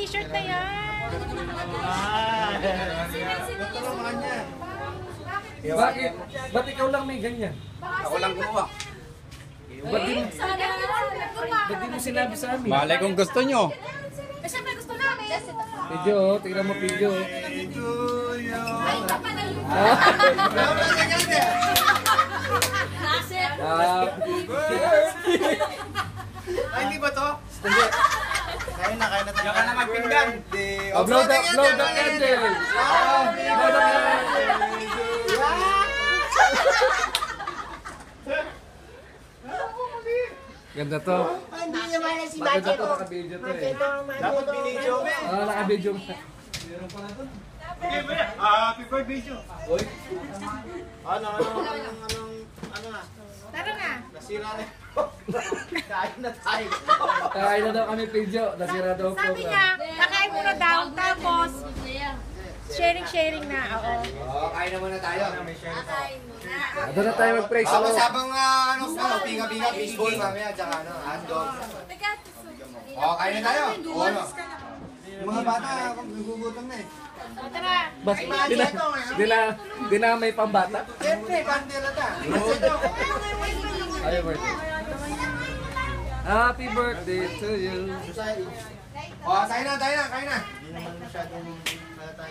t-shirt na yan. Tutulungan niya. Bakit? Ba't ikaw lang may ganyan? Ako lang gumawa. Ba't di mo sinabi sa amin? Malay kung gusto nyo. Siyempre gusto namin. Video, tingnan mo video. Ay, kapanayin. Ay, hindi ba to? Kaya na tayo. Diyan ka na magpinggan. Blow the candle. Blow the candle. Ganda to. Hindi naman na si Maganda Bache to, ko. naka-video to Bache eh. ko. Dapat binidyo mo eh. Naka-video. Happy birthday video. Uy. Ano na? Tara na. Nasira na. Kain na tayo. Kakain na daw kami video. Nasira daw po. Sabi niya, kakain muna daw. Tapos, sharing na. Oo. Oo, kain na muna tayo. Doon na tayo mag-pray sa Tapos loob. habang pinga-pinga, baseball mamaya, tsaka hotdog. Oo, kain na tayo. Oo, ano? Yung mga bata, nagugutom na eh. Tara. Bas, di na may pambata. Siyempre, kandila ta. Happy birthday. Happy birthday to you. Oh, kain na. Hindi naman masyadong tayo.